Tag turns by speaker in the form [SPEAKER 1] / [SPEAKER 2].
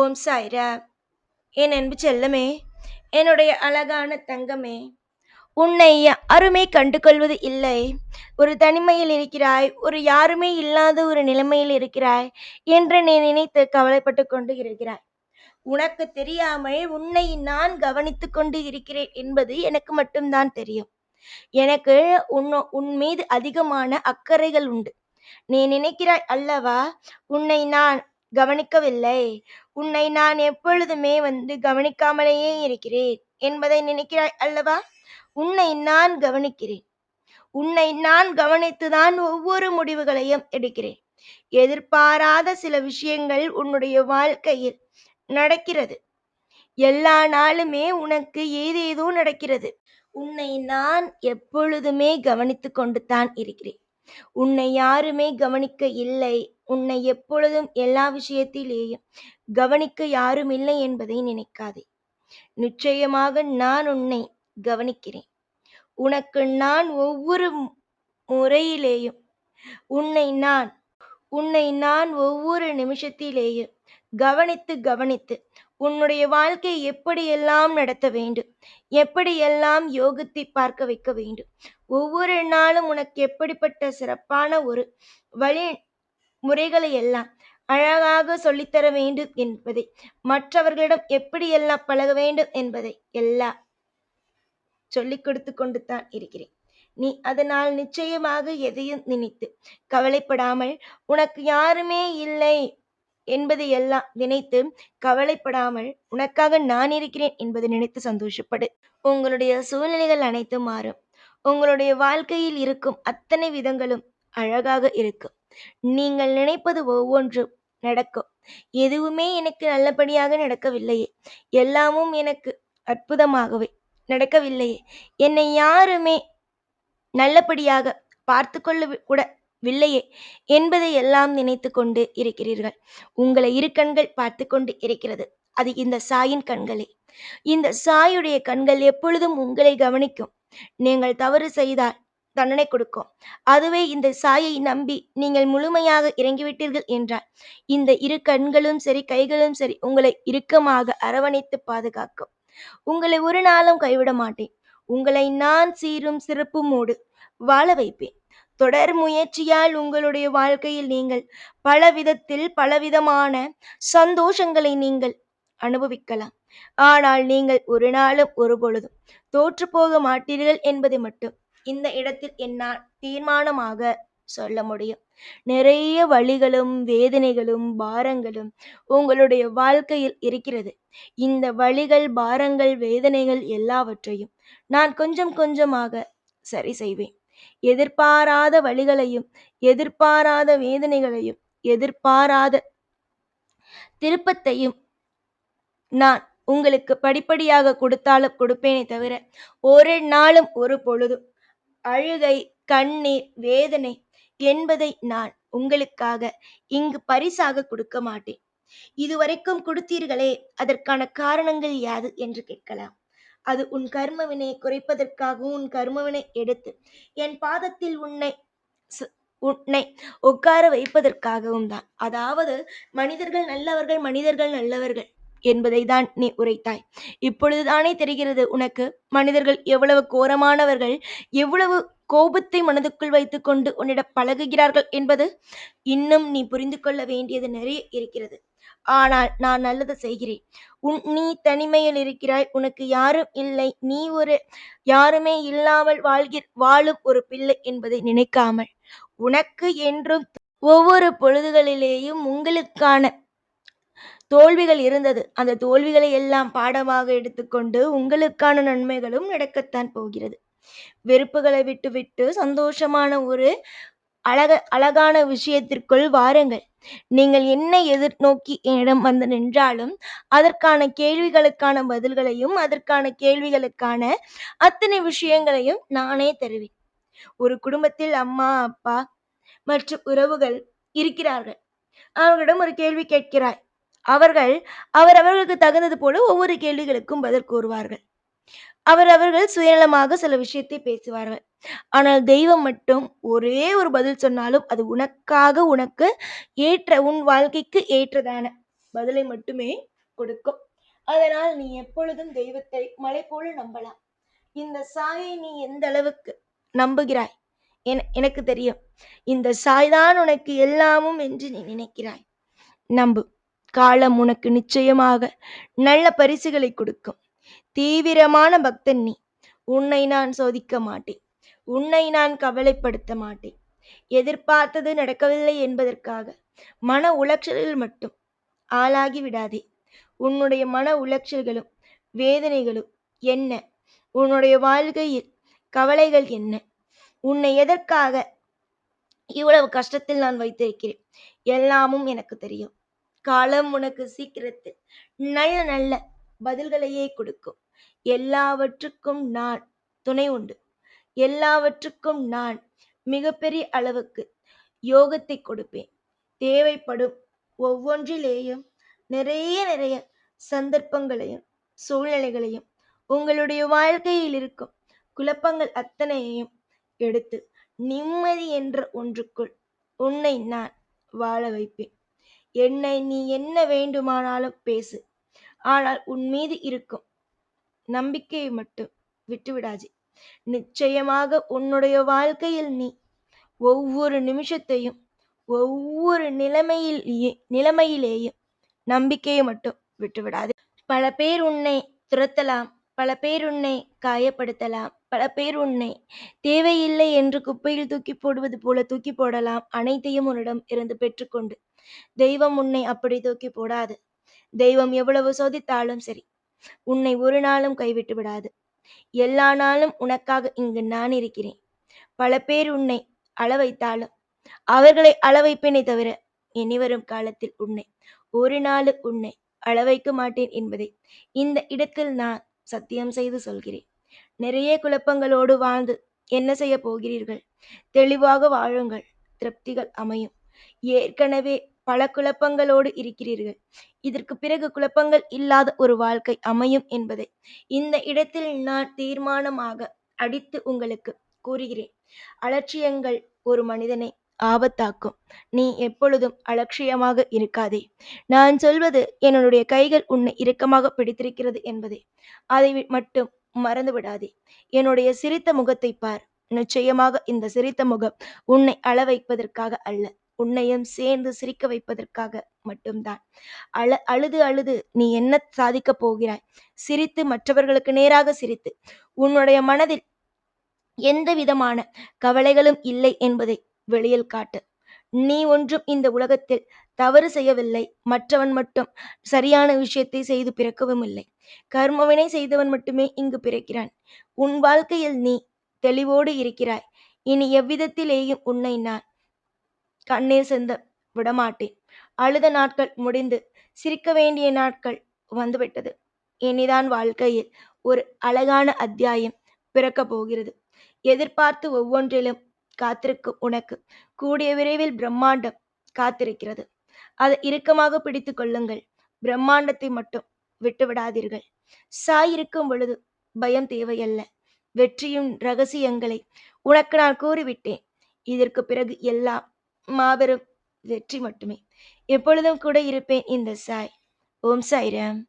[SPEAKER 1] ஓம் சாய்ராம். என் அன்பு செல்லமே, என்னுடைய அழகான தங்கமே, உன்னை யாருமே கண்டுகொள்வது இல்லை. ஒரு தனிமையில் இருக்கிறாய், ஒரு யாருமே இல்லாத ஒரு நிலைமையில் இருக்கிறாய் என்று நீ நினைத்து கவலைப்பட்டு கொண்டு இருக்கிறாய். உனக்கு தெரியாமல் உன்னை நான் கவனித்துக் கொண்டு இருக்கிறேன் என்பது எனக்கு மட்டும்தான் தெரியும். எனக்கு உன் மீது அதிகமான அக்கறைகள் உண்டு. நீ நினைக்கிறாய் அல்லவா, உன்னை நான் கவனிக்கவில்லை, உன்னை நான் எப்பொழுதுமே கவனிக்காமலேயே இருக்கிறேன் என்பதை நினைக்கிறாய் அல்லவா. உன்னை நான் கவனிக்கிறேன். உன்னை நான் கவனித்துதான் ஒவ்வொரு முடிவுகளையும் எடுக்கிறேன். எதிர்பாராத சில விஷயங்கள் உன்னுடைய வாழ்க்கையில் நடக்கிறது. எல்லா நாளுமே உனக்கு ஏதேதோ நடக்கிறது. உன்னை நான் எப்பொழுதுமே கவனித்துக் கொண்டு தான் இருக்கிறேன். உன்னை யாருமே கவனிக்க இல்லை. உன்னை எப்பொழுதும் எல்லா விஷயத்திலேயும் கவனிக்க யாரும் இல்லை என்பதை நினைக்காதே. நிச்சயமாக நான் உன்னை கவனிக்கிறேன். உனக்கு நான் ஒவ்வொரு முறையிலேயும் உன்னை நான் உன்னை நான் ஒவ்வொரு நிமிஷத்திலேயும் கவனித்து கவனித்து உன்னுடைய வாழ்க்கையை எப்படியெல்லாம் நடத்த வேண்டும், எப்படியெல்லாம் யோகத்தை பார்க்க வைக்க வேண்டும், ஒவ்வொரு நாளும் உனக்கு எப்படிப்பட்ட சிறப்பான ஒரு வழி முறைகளை எல்லாம் அழகாக சொல்லித்தர வேண்டும் என்பதை, மற்றவர்களிடம் எப்படியெல்லாம் பழக வேண்டும் என்பதை எல்லாம் சொல்லிக் கொடுத்து கொண்டு தான் இருக்கிறேன். நீ அதனால் நிச்சயமாக எதையும் நினைத்து கவலைப்படாமல், உனக்கு யாருமே இல்லை என்பதை எல்லாம் நினைத்து கவலைப்படாமல், உனக்காக நான் இருக்கிறேன் என்பதை நினைத்து சந்தோஷப்படு. உங்களுடைய சூழ்நிலைகள் அனைத்தும் மாறும். உங்களுடைய வாழ்க்கையில் இருக்கும் அத்தனை விதங்களும் அழகாக இருக்கும். நீங்கள் நினைப்பது ஒவ்வொன்றும் நடக்கும். எதுவுமே எனக்கு நல்லபடியாக நடக்கவில்லையே, எல்லாமும் எனக்கு அற்புதமாகவே நடக்கவில்லையே, என்னை யாருமே நல்லபடியாக பார்த்து கொள்ள கூட வில்லையே என்பதை எல்லாம் நினைத்து கொண்டு இருக்கிறீர்கள். உங்களை இரு கண்கள் பார்த்து கொண்டு இருக்கிறது. அது இந்த சாயின் கண்களே. இந்த சாயுடைய கண்கள் எப்பொழுதும் உங்களை கவனிக்கும். நீங்கள் தவறு செய்தால் தண்டனை கொடுக்கும். அதுவே இந்த சாயை நம்பி நீங்கள் முழுமையாக இறங்கிவிட்டீர்கள் என்றால், இந்த இரு கண்களும் சரி, கைகளும் சரி, உங்களை இறுக்கமாக அரவணைத்து பாதுகாக்கும். உங்களை ஒரு நாளும் கைவிட மாட்டேன். உங்களை நான் சீரும் சிறப்புமோடு வாழ வைப்பேன். தொடர் முயற்சியால் உங்களுடைய வாழ்க்கையில் நீங்கள் பல விதத்தில் பலவிதமான சந்தோஷங்களை நீங்கள் அனுபவிக்கலாம். ஆனால் நீங்கள் ஒரு நாளும் ஒரு பொழுதும் தோற்று போக மாட்டீர்கள் என்பதை மட்டும் இந்த இடத்தில் என்னால் தீர்மானமாக சொல்ல முடியும். நிறைய வலிகளும் வேதனைகளும் பாரங்களும் உங்களுடைய வாழ்க்கையில் இருக்கிறது. இந்த வலிகள், பாரங்கள், வேதனைகள் எல்லாவற்றையும் நான் கொஞ்சம் கொஞ்சமாக சரி செய்வேன். எதிர்பாராத வழிகளையும், எதிர்பாராத வேதனைகளையும், எதிர்பாராத திருப்பத்தையும் நான் உங்களுக்கு படிப்படியாக கொடுத்தாலும் கொடுப்பேனே தவிர, ஒரு நாளும் ஒரு பொழுதும் அழுகை, கண்ணீர், வேதனை என்பதை நான் உங்களுக்காக இங்கு பரிசாக கொடுக்க மாட்டேன். இதுவரைக்கும் கொடுத்தீர்களே, அதற்கான காரணங்கள் யாது என்று கேட்கலாம். அது உன் கர்மவினை குறைப்பதற்காகவும், உன் கர்மவினை எடுத்து என் பாதத்தில் உன்னை உட்கார வைப்பதற்காகவும் தான். அதாவது மனிதர்கள் நல்லவர்கள், மனிதர்கள் நல்லவர்கள் என்பதை தான் நீ உரைத்தாய். இப்பொழுதுதானே தெரிகிறது உனக்கு மனிதர்கள் எவ்வளவு கோரமானவர்கள், எவ்வளவு கோபத்தை மனதுக்குள் வைத்துக் கொண்டு உன்னிடம் பழகுகிறார்கள் என்பது. இன்னும் நீ புரிந்து கொள்ள வேண்டியது நிறைய இருக்கிறது. ஆனால் நான் நல்லது செய்கிறேன். நீ தனிமையில் இருக்கிறாய், உனக்கு யாரும் இல்லை, நீ ஒரு யாருமே இல்லாமல் வாழும் ஒரு பிள்ளை என்பதை நினைக்காமல், உனக்கு என்றும் ஒவ்வொரு பொழுதுகளிலேயும் உங்களுக்கான தோல்விகள் இருந்தது. அந்த தோல்விகளை எல்லாம் பாடமாக எடுத்துக்கொண்டு உங்களுக்கான நன்மைகளும் நடக்கத்தான் போகிறது. வெறுப்புகளை விட்டுவிட்டு சந்தோஷமான ஒரு அழகான விஷயத்திற்குள் வாருங்கள். நீங்கள் என்ன எதிர்நோக்கி என்னிடம் வந்து நின்றாலும் அதற்கான கேள்விகளுக்கான பதில்களையும், அதற்கான கேள்விகளுக்கான அத்தனை விஷயங்களையும் நானே தருவேன். ஒரு குடும்பத்தில் அம்மா, அப்பா மற்றும் உறவுகள் இருக்கிறார்கள். அவர்களிடம் ஒரு கேள்வி கேட்கிறாய். அவர்களுக்கு தகுந்தது போல ஒவ்வொரு கேள்விகளுக்கும் பதில் கூறுவார்கள். அவர்கள் சுயநலமாக சில விஷயத்தை பேசுவார்கள். ஆனால் தெய்வம் மட்டும் ஒரே ஒரு பதில் சொன்னாலும் அது உனக்காக, உனக்கு ஏற்ற, உன் வாழ்க்கைக்கு ஏற்றதான பதிலை மட்டுமே கொடுக்கும். அதனால் நீ எப்பொழுதும் தெய்வத்தை மலை போல நம்பலாம். இந்த சாயை நீ எந்த அளவுக்கு நம்புகிறாய் எனக்கு தெரியும். இந்த சாய்தான் உனக்கு எல்லாமும் என்று நீ நினைக்கிறாய். நம்பு. காலம் உனக்கு நிச்சயமாக நல்ல பரிசுகளை கொடுக்கும். தீவிரமான பக்தன் நீ. உன்னை நான் சோதிக்க மாட்டேன். உன்னை நான் கவலைப்படுத்த மாட்டேன். எதிர்பார்த்தது நடக்கவில்லை என்பதற்காக மன உளைச்சலில் மட்டும் ஆளாகி விடாதே. உன்னுடைய மன உளைச்சல்களும் வேதனைகளும் என்ன? உன்னுடைய வாழ்க்கையில் கவலைகள் என்ன? உன்னை எதற்காக இவ்வளவு கஷ்டத்தில் நான் வைத்திருக்கிறேன்? எல்லாமும் எனக்கு தெரியும். காலம் உனக்கு சீக்கிரத்தில் நல்ல நல்ல பதில்களையே கொடுக்கும். எல்லாவற்றுக்கும் நான் துணை உண்டு. எல்லாவற்றுக்கும் நான் மிகப்பெரிய அளவுக்கு யோகத்தை கொடுப்பேன். தேவைப்படும் ஒவ்வொன்றிலேயும் நிறைய நிறைய சந்தர்ப்பங்களையும் சூழ்நிலைகளையும் உங்களுடைய வாழ்க்கையில் இருக்கும் குழப்பங்கள் அத்தனையையும் எடுத்து நிம்மதி என்ற ஒன்றுக்குள் உன்னை நான் வாழ வைப்பேன். என்னை நீ என்ன வேண்டுமானாலும் பேசு. ஆனால் உன் மீது இருக்கும் நம்பிக்கையை மட்டும் விட்டுவிடாதே. நிச்சயமாக உன்னுடைய வாழ்க்கையில் நீ ஒவ்வொரு நிமிஷத்தையும் ஒவ்வொரு நிலைமையிலேயும் நம்பிக்கையை மட்டும் விட்டுவிடாது. பல பேர் உன்னை துரத்தலாம், பல பேர் உன்னை காயப்படுத்தலாம், பல பேர் உன்னை தேவையில்லை என்று குப்பையில் தூக்கி போடுவது போல தூக்கி போடலாம். அனைத்தையும் உன்னிடம் இருந்து பெற்றுக்கொண்டு தெய்வம் உன்னை அப்படி தூக்கி போடாது. தெய்வம் எவ்வளவு சோதித்தாலும் சரி, உன்னை ஒரு நாளும் கைவிட்டு விடாது. எல்லா நாளும் உனக்காக இங்கு நான் இருக்கிறேன். பல பேர் உன்னை அள வைத்தாலும் அவர்களை அள வைப்பேனே தவிர இனிவரும் காலத்தில் உன்னை ஒரு நாள் உன்னை அள வைக்க மாட்டேன் என்பதை இந்த இடத்தில் நான் சத்தியம் செய்து சொல்கிறேன். நிறைய குழப்பங்களோடு வாழ்ந்து என்ன செய்ய போகிறீர்கள்? தெளிவாக வாழுங்கள், திருப்திகள் அமையும். ஏற்கனவே பல குழப்பங்களோடு இருக்கிறீர்கள். இதற்கு பிறகு குழப்பங்கள் இல்லாத ஒரு வாழ்க்கை அமையும் என்பதை இந்த இடத்தில் நான் தீர்மானமாக அடித்து உங்களுக்கு கூறுகிறேன். அலட்சியங்கள் ஒரு மனிதனை ஆபத்தாக்கும். நீ எப்பொழுதும் அலட்சியமாக இருக்காதே. நான் சொல்வது என்னுடைய கைகள் உன்னை இறுக்கமாக பிடித்திருக்கிறது என்பதை அதை மட்டும் மறந்து விடாதே. என்னுடைய சிரித்த முகத்தை பார். நிச்சயமாக இந்த சிரித்த முகம் உன்னை அள வைப்பதற்காக அல்ல, உன்னையும் சேர்ந்து சிரிக்க வைப்பதற்காக மட்டும்தான். அழுது அழுது நீ என்ன சாதிக்கப் போகிறாய்? சிரித்து, மற்றவர்களுக்கு நேராக சிரித்து, உன்னுடைய மனதில் எந்த விதமான கவலைகளும் இல்லை என்பதை வெளியில் காட்டு. நீ ஒன்றும் இந்த உலகத்தில் தவறு செய்யவில்லை. மற்றவன் மட்டும் சரியான விஷயத்தை செய்து பிறக்கவும் இல்லை. கர்மவினை செய்தவன் மட்டுமே இங்கு பிறக்கிறான். உன் வாழ்க்கையில் நீ தெளிவோடு இருக்கிறாய். இனி எவ்விதத்திலேயும் உன்னை நான் கண்ணீர் சிந்த விடமாட்டேன். அழுத நாட்கள் முடிந்து சிரிக்க வேண்டிய நாட்கள் வந்துவிட்டது. இனிதான் வாழ்க்கையில் ஒரு அழகான அத்தியாயம் பிறக்கப் போகிறது. எதிர்பார்த்து ஒவ்வொன்றிலும் காத்திருக்கும் உனக்கு கூடிய விரைவில் பிரம்மாண்டம் காத்திருக்கிறது. அதை இறுக்கமாக பிடித்து கொள்ளுங்கள். பிரம்மாண்டத்தை மட்டும் விட்டுவிடாதீர்கள். சாயிருக்கும் பொழுது பயம் தேவையல்ல. வெற்றியின் ரகசியங்களை உனக்கு நான் கூறிவிட்டேன். இதற்கு பிறகு எல்லாம் மாபெரும் வெற்றி மட்டுமே. எப்பொழுதும் கூட இருப்பேன் இந்த சாய். ஓம் சாய்ராம்.